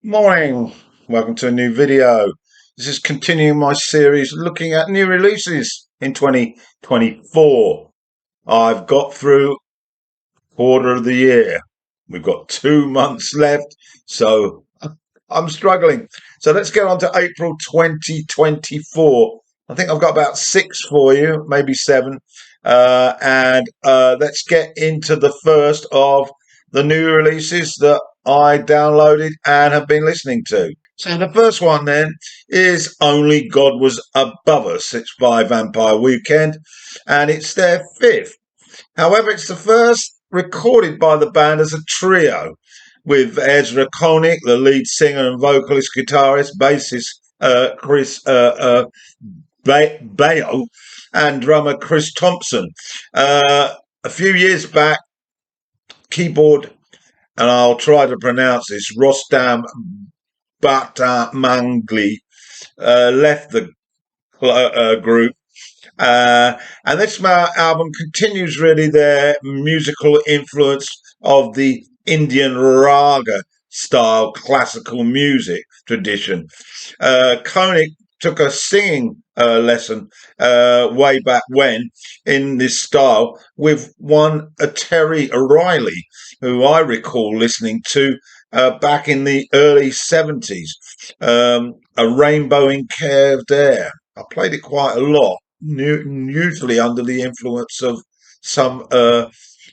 Morning, welcome to a new video. This is continuing my series looking at new releases in 2024. I've got through quarter of the year. We've got 2 months left, so I'm struggling. So let's get on to April 2024. I think I've got about six for you, maybe seven. And let's get into the first of the new releases that I downloaded and have been listening to. So the first one then is Only God Was Above Us. It's by Vampire Weekend, and it's their fifth. However, it's the first recorded by the band as a trio, with Ezra Koenig, the lead singer and vocalist, guitarist, bassist Chris Baio, and drummer Chris Thompson. A few years back, keyboard, and I'll try to pronounce this, Rostam Batamangli left the group. And this album continues really their musical influence of the Indian raga style classical music tradition. Koenig took a singing lesson way back when in this style with one Terry O'Reilly, who I recall listening to back in the early 70s. A Rainbow in Curved Air. I played it quite a lot, usually under the influence of some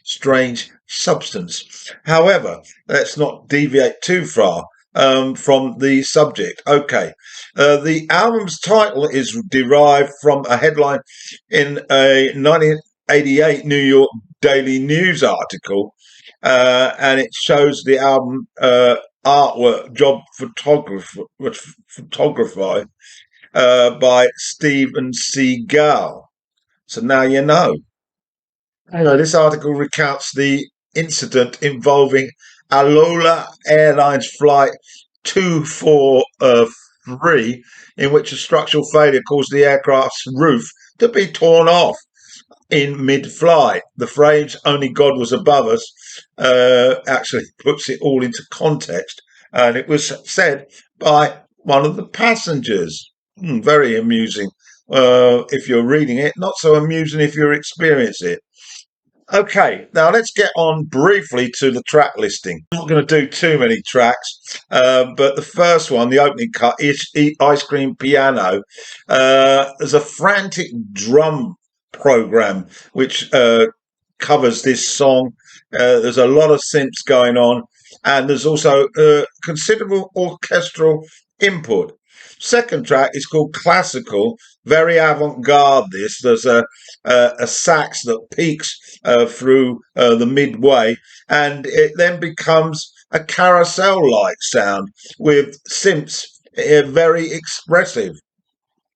strange substance. However, let's not deviate too far from the subject. Okay, the album's title is derived from a headline in a 1988 New York Daily News article, and it shows the album artwork job photography by Steven Seagal. So now you know. Anyway, this article recounts the incident involving Alola Airlines Flight 243, in which a structural failure caused the aircraft's roof to be torn off in mid-flight. The phrase "Only God Was Above Us" actually puts it all into context, and it was said by one of the passengers. Very amusing if you're reading it, not so amusing if you're experiencing it. Okay, now let's get on briefly to the track listing. I'm not going to do too many tracks, but the first one, the opening cut, is Ice Cream Piano. There's a frantic drum program which covers this song. There's a lot of synths going on, and there's also considerable orchestral input. Second track is called Classical, very avant-garde. There's a sax that peaks through the midway, and it then becomes a carousel-like sound with synths, very expressive.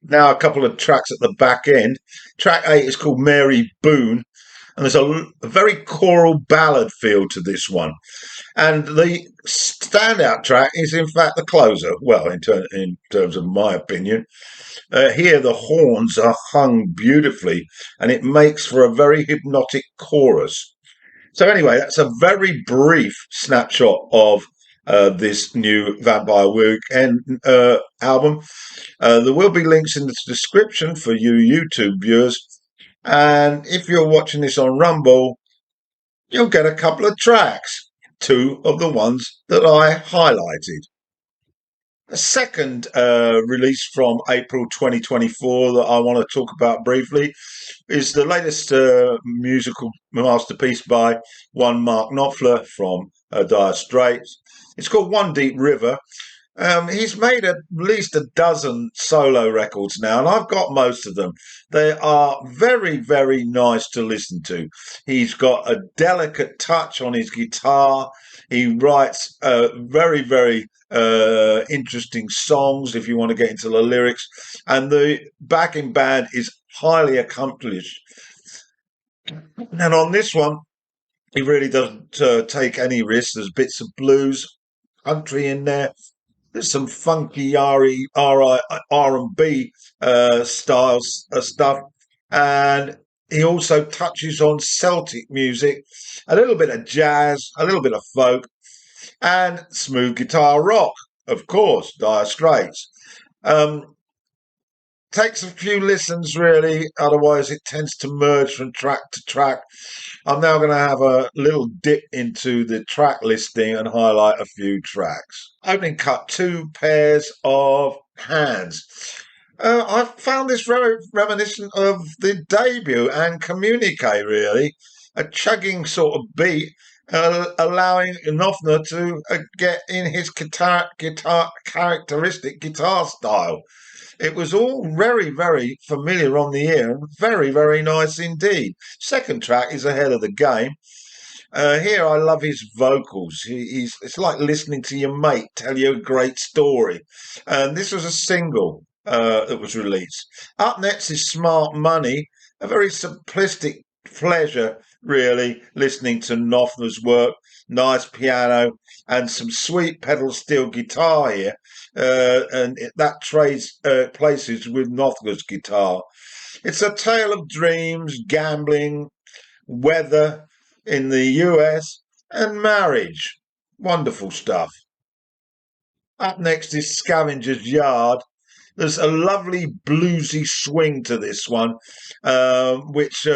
Now a couple of tracks at the back end. Track 8 is called Mary Boone, and there's a very choral ballad feel to this one. And the standout track is, in fact, the closer. Well, in terms of my opinion, here the horns are hung beautifully, and it makes for a very hypnotic chorus. So anyway, that's a very brief snapshot of this new Vampire Weekend album. There will be links in the description for you YouTube viewers. And if you're watching this on Rumble, you'll get a couple of tracks, two of the ones that I highlighted. The second release from April 2024 that I want to talk about briefly is the latest musical masterpiece by one Mark Knopfler from Dire Straits. It's called One Deep River. He's made at least a dozen solo records now, and I've got most of them. They are very, very nice to listen to. He's got a delicate touch on his guitar. He writes very, very interesting songs if you want to get into the lyrics, and the backing band is highly accomplished. And on this one, he really doesn't take any risks. There's bits of blues, country in there. There's some funky R&B styles stuff, and he also touches on Celtic music, a little bit of jazz, a little bit of folk, and smooth guitar rock. of course, Dire Straits. Um, Takes a few listens really, otherwise it tends to merge from track to track. I'm now going to have a little dip into the track listing and highlight a few tracks. Opening cut, Two Pairs of Hands. I found this very reminiscent of the debut and Communique, really. A chugging sort of beat, allowing Knopfler to get in his guitar characteristic guitar style. It was all very, very familiar on the ear and very, very nice indeed. Second track is ahead of the game. Here, I love his vocals. It's like listening to your mate tell you a great story. And this was a single that was released. Up next is Smart Money, a very simplistic pleasure, really, listening to Knopfler's work. Nice piano and some sweet pedal steel guitar here. That trades places with Knopfler's guitar. It's a tale of dreams, gambling, weather in the US, and marriage. Wonderful stuff. Up next is Scavenger's Yard. There's a lovely bluesy swing to this one, which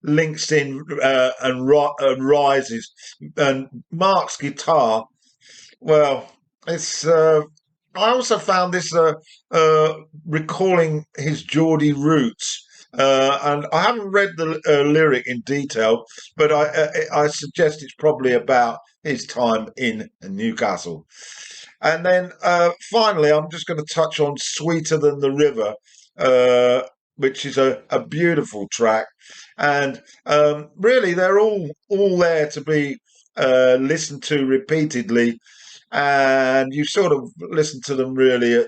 links in and rises. And Mark's guitar, well, it's. I also found this recalling his Geordie roots. And I haven't read the lyric in detail, but I suggest it's probably about his time in Newcastle. And then finally, I'm just going to touch on Sweeter Than the River, which is a beautiful track. And really, they're all there to be listened to repeatedly. And you sort of listen to them really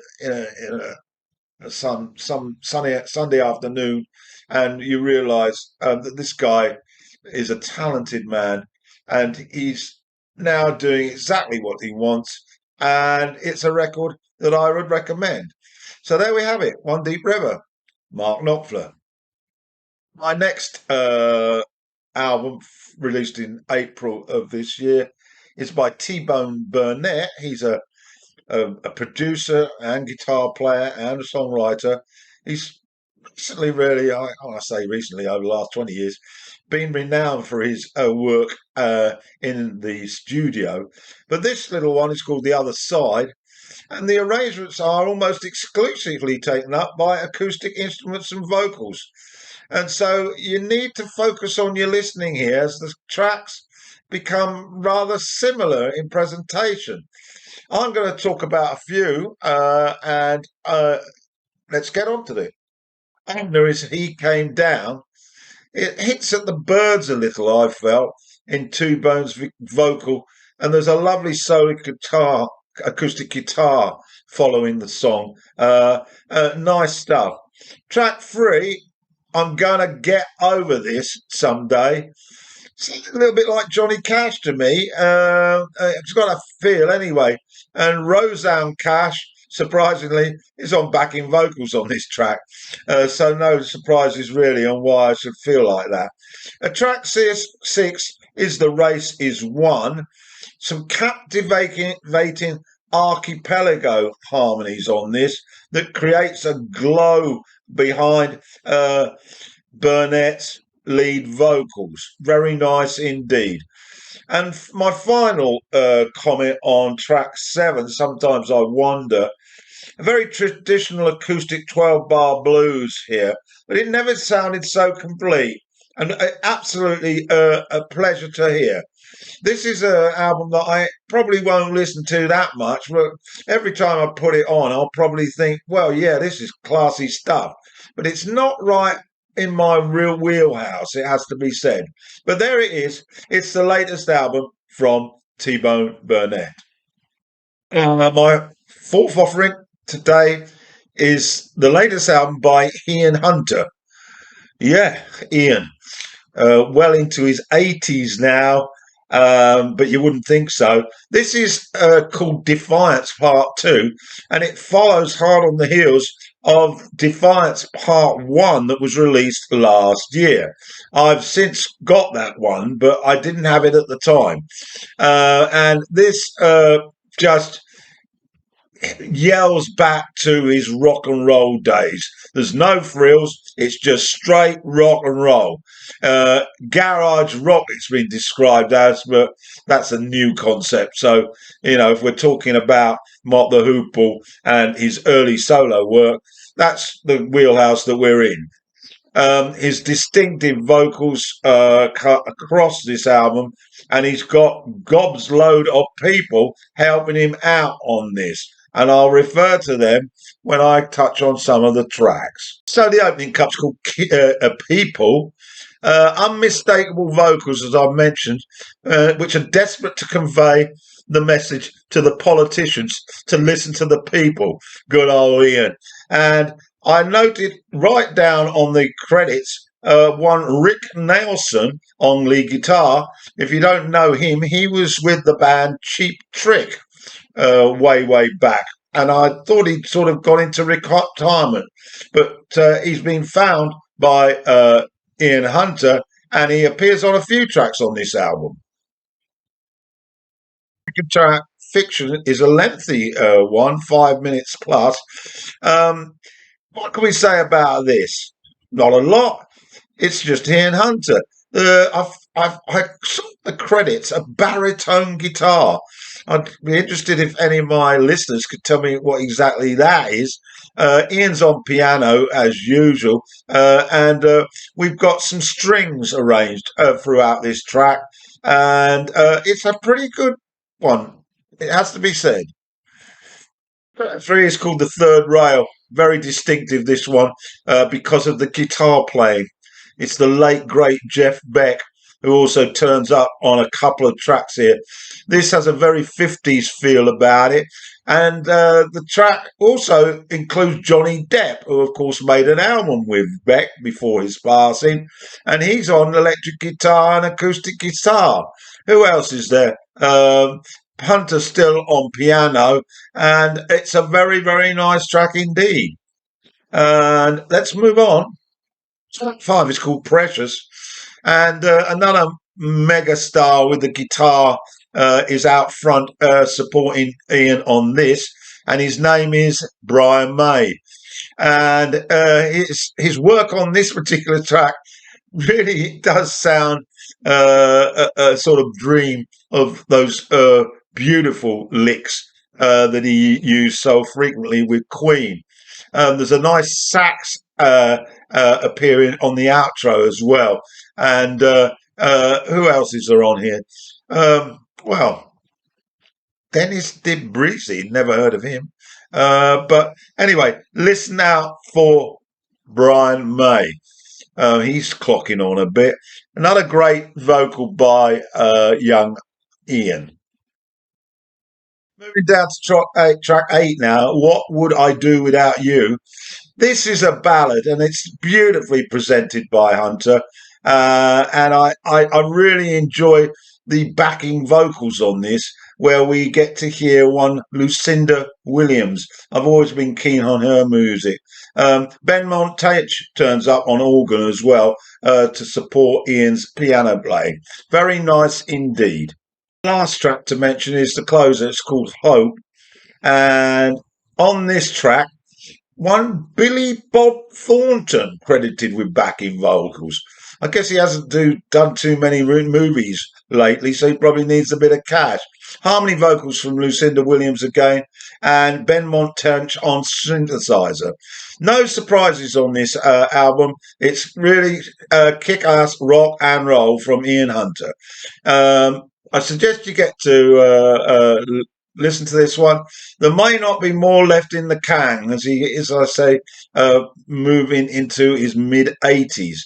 some Sunday afternoon, and you realise that this guy is a talented man, and he's now doing exactly what he wants, and it's a record that I would recommend. So there we have it, One Deep River, Mark Knopfler. My next album, released in April of this year, is by T-Bone Burnett. He's a producer and guitar player and a songwriter. He's recently, really, I say recently, over the last 20 years, been renowned for his work in the studio. But this little one is called The Other Side, and the arrangements are almost exclusively taken up by acoustic instruments and vocals. And so you need to focus on your listening here as the tracks become rather similar in presentation. I'm going to talk about a few, and let's get on to it. Abner is He Came Down. It hits at the birds a little, I felt, in T-Bone's vocal, and there's a lovely solo guitar, acoustic guitar following the song. Nice stuff. Track 3, I'm Gonna Get Over This Someday. It's a little bit like Johnny Cash to me. It's got a feel anyway. And Rosanne Cash, surprisingly, is on backing vocals on this track. So no surprises really on why I should feel like that. Track 6 is The Race Is Won. Some captivating archipelago harmonies on this that creates a glow behind Burnett's lead vocals. Very nice indeed. And my final comment on track 7, Sometimes I Wonder, a very traditional acoustic 12-bar blues here, but it never sounded so complete, and absolutely a pleasure to hear. This is an album that I probably won't listen to that much, but every time I put it on, I'll probably think, well, yeah, this is classy stuff. But it's not right in my real wheelhouse, it has to be said. But there it is. It's the latest album from T-Bone Burnett. My fourth offering today is the latest album by Ian Hunter. Yeah, Ian. Well into his 80s now, but you wouldn't think so. This is called Defiance Part 2, and it follows hard on the heels of Defiance Part 1 that was released last year. I've since got that one, but I didn't have it at the time. And this just yells back to his rock and roll days. There's no frills. It's just straight rock and roll. Garage rock, it's been described as, but that's a new concept. So, if we're talking about Mott the Hoople and his early solo work, that's the wheelhouse that we're in. His distinctive vocals cut across this album, and he's got gobs load of people helping him out on this. And I'll refer to them when I touch on some of the tracks. So the opening cut's called People. Unmistakable vocals, as I've mentioned, which are desperate to convey the message to the politicians to listen to the people. Good old Ian. And I noted right down on the credits one Rick Nelson on lead guitar. If you don't know him, he was with the band Cheap Trick way back. And I thought he'd sort of gone into retirement. But he's been found by Ian Hunter, and he appears on a few tracks on this album. The track, Fiction, is a lengthy one, 5 minutes plus. What can we say about this? Not a lot. It's just Ian Hunter. I saw the credits, a baritone guitar. I'd be interested if any of my listeners could tell me what exactly that is. Ian's on piano as usual, and we've got some strings arranged throughout this track, and it's a pretty good one. It has to be said. Track 3 is called The Third Rail. Very distinctive, this one, because of the guitar playing. It's the late, great Jeff Beck, who also turns up on a couple of tracks here. This has a very 50s feel about it. And the track also includes Johnny Depp, who, of course, made an album with Beck before his passing. And he's on electric guitar and acoustic guitar. Who else is there? Hunter still on piano, and it's a very, very nice track indeed. And let's move on. Track 5 is called Precious, and another mega star with the guitar is out front supporting Ian on this, and his name is Brian May. And his work on this particular track really does sound a sort of dream of those beautiful licks that he used so frequently with Queen. There's a nice sax appearing on the outro as well. And who else is there on here? Well, Dennis DiBrisi, never heard of him. But anyway, listen out for Brian May. He's clocking on a bit. Another great vocal by young Ian. Moving down to track 8 now. What Would I Do Without You? This is a ballad, and it's beautifully presented by Hunter. And I really enjoy the backing vocals on this, where we get to hear one Lucinda Williams. I've always been keen on her music. Ben Montage turns up on organ as well to support Ian's piano playing. Very nice indeed. Last track to mention is the closer. It's called Hope. And on this track, one Billy Bob Thornton credited with backing vocals. I guess he hasn't done too many movies lately, so he probably needs a bit of cash. Harmony vocals from Lucinda Williams again, and Ben Montage on synthesizer. No surprises on this album. It's really kick-ass rock and roll from Ian Hunter. I suggest you get to listen to this one. There may not be more left in the can, as he is, I say, moving into his mid-80s.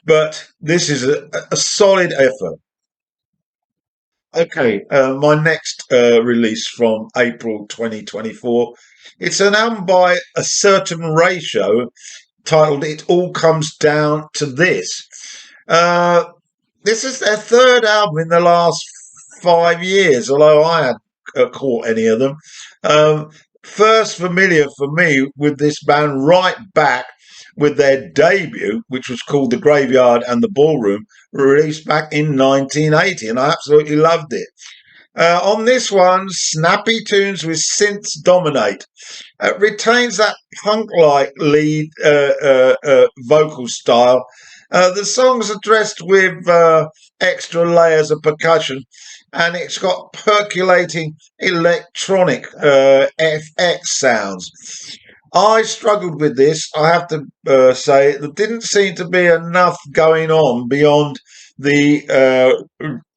But this is a solid effort. Okay, my next release from April 2024. It's an album by A Certain Ratio titled It All Comes Down to This. This is their third album in the last 5 years, although I hadn't caught any of them. First familiar for me with this band right back with their debut, which was called The Graveyard and the Ballroom, released back in 1980, and I absolutely loved it. On this one, snappy tunes with synths dominate. Retains that punk-like lead vocal style. The songs are dressed with extra layers of percussion, and it's got percolating electronic FX sounds. I struggled with this. I have to say there didn't seem to be enough going on beyond the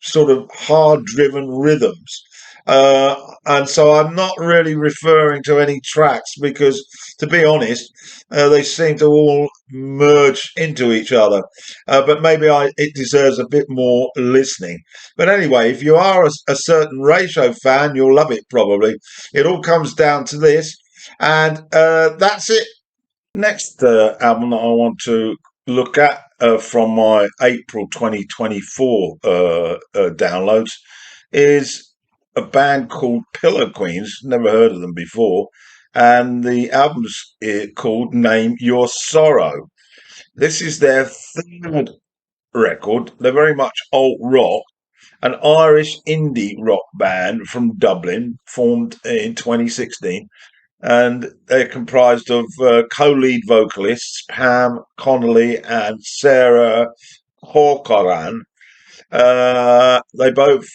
sort of hard-driven rhythms. And so I'm not really referring to any tracks because, to be honest, they seem to all merge into each other. But maybe it deserves a bit more listening. But anyway, if you are a certain Ratio fan, you'll love it probably. It all comes down to this. And that's it. Next album that I want to look at from my April 2024 downloads is a band called Pillow Queens. Never heard of them before. And the album's called Name Your Sorrow. This is their third record. They're very much alt rock, an Irish indie rock band from Dublin, formed in 2016. And they're comprised of co-lead vocalists Pam Connolly and Sarah Corcoran. They both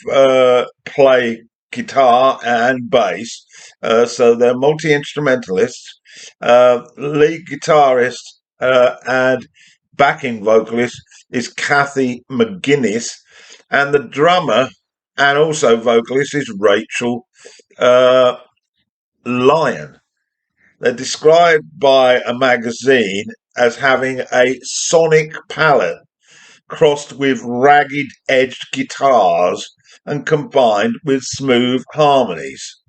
play guitar and bass, so they're multi-instrumentalists. Lead guitarist and backing vocalist is Kathy McGuinness, and the drummer and also vocalist is Rachel uh, Lyon. They're described by a magazine as having a sonic palette crossed with ragged edged guitars and combined with smooth harmonies.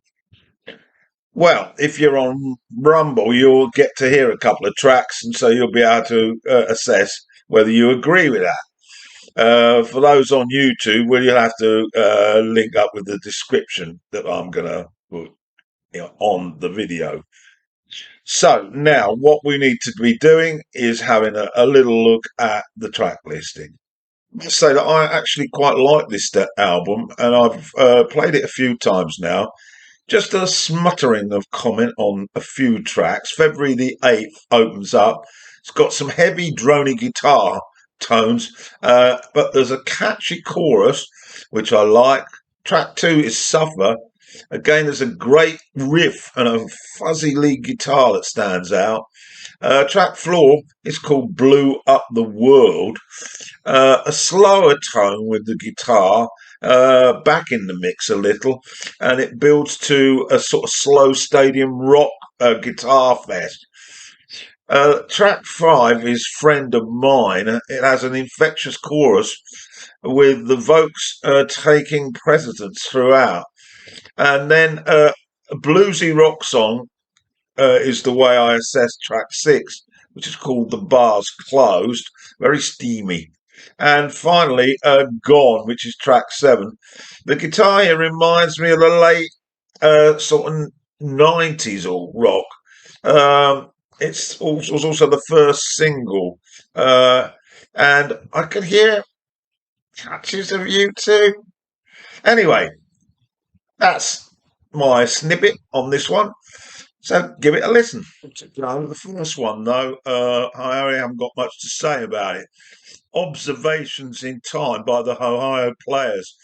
Well, if you're on Rumble, you'll get to hear a couple of tracks, and so you'll be able to assess whether you agree with that. For those on YouTube, well, you'll have to link up with the description that I'm going to put on the video. So now what we need to be doing is having a little look at the track listing. I must say that I actually quite like this album, and I've played it a few times now. Just a smuttering of comment on a few tracks. February the 8th opens up. It's got some heavy drony guitar tones, but there's a catchy chorus, which I like. Track 2 is Suffer. Again, there's a great riff and a fuzzy lead guitar that stands out. Track 4 is called Blew Up the World. A slower tone with the guitar back in the mix a little, and it builds to a sort of slow stadium rock guitar fest. Track 5 is Friend of Mine. It has an infectious chorus with the vocals taking precedence throughout. And then a bluesy rock song is the way I assess track 6, which is called The Bar's Closed. Very steamy. And finally, Gone, which is track 7. The guitar here reminds me of the late sort of 90s alt rock. It was also the first single. And I could hear touches of U2. Anyway, that's my snippet on this one. So give it a listen. The first one, though, I already haven't got much to say about it. Observations in Time by the Ohio Players.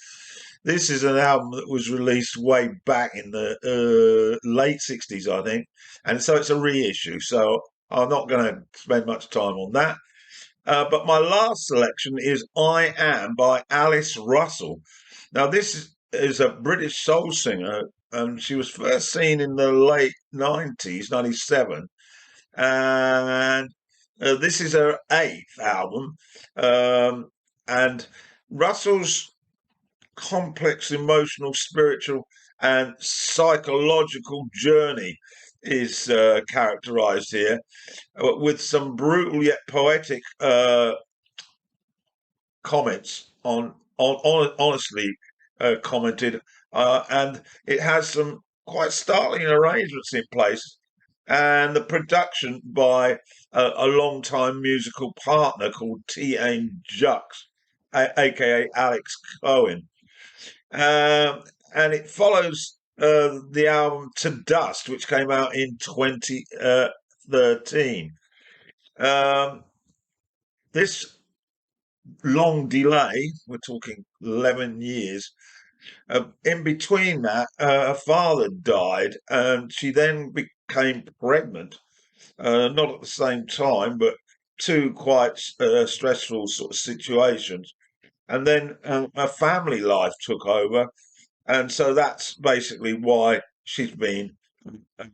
This is an album that was released way back in the late 60s, I think. And so it's a reissue. So I'm not going to spend much time on that. But my last selection is I Am by Alice Russell. Now, this is a British soul singer, and she was first seen in the late 90s, 97. And this is her 8th album. And Russell's complex emotional, spiritual, and psychological journey is characterized here with some brutal yet poetic comments on honestly commented, and it has some quite startling arrangements in place, and the production by a long-time musical partner called T.A. Jux, aka Alex Cohen. and it follows the album To Dust, which came out in 2013. This long delay, we're talking 11 years, in between that, her father died, and she then became pregnant, not at the same time, but two quite stressful sort of situations. And then her family life took over, and so that's basically why she's been um,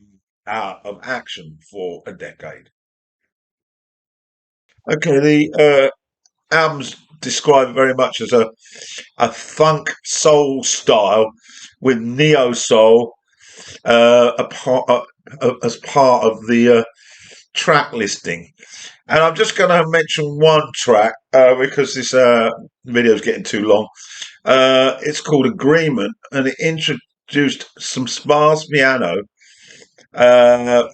out of action for a decade. Okay, the album's described very much as a funk soul style with neo soul as part of the track listing. And I'm just going to mention one track because this video is getting too long. It's called Agreement, and it introduced some sparse piano, uh,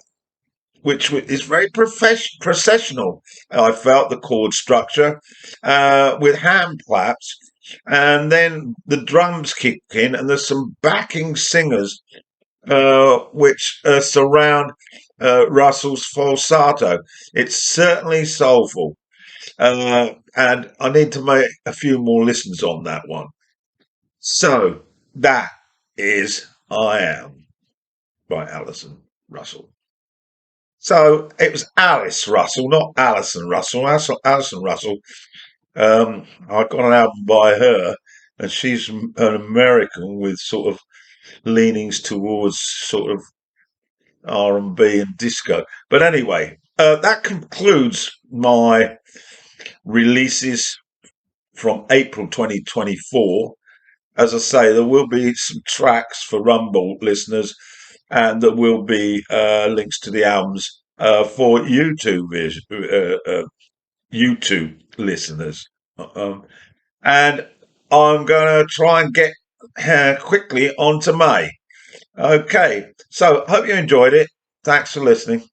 which is very processional. I felt the chord structure with hand claps, and then the drums kick in, and there's some backing singers which surround Russell's falsetto. It's certainly soulful, and I need to make a few more listens on that one. So that is I Am by Alison Russell. So it was Alice Russell, not Alison Russell. Alison Russell. I got an album by her, and she's an American with sort of leanings towards sort of R&B and disco. But anyway, that concludes my releases from April 2024. As I say, there will be some tracks for Rumble listeners, and there will be links to the albums for YouTube listeners. And I'm going to try and get quickly on to May. Okay, so hope you enjoyed it. Thanks for listening.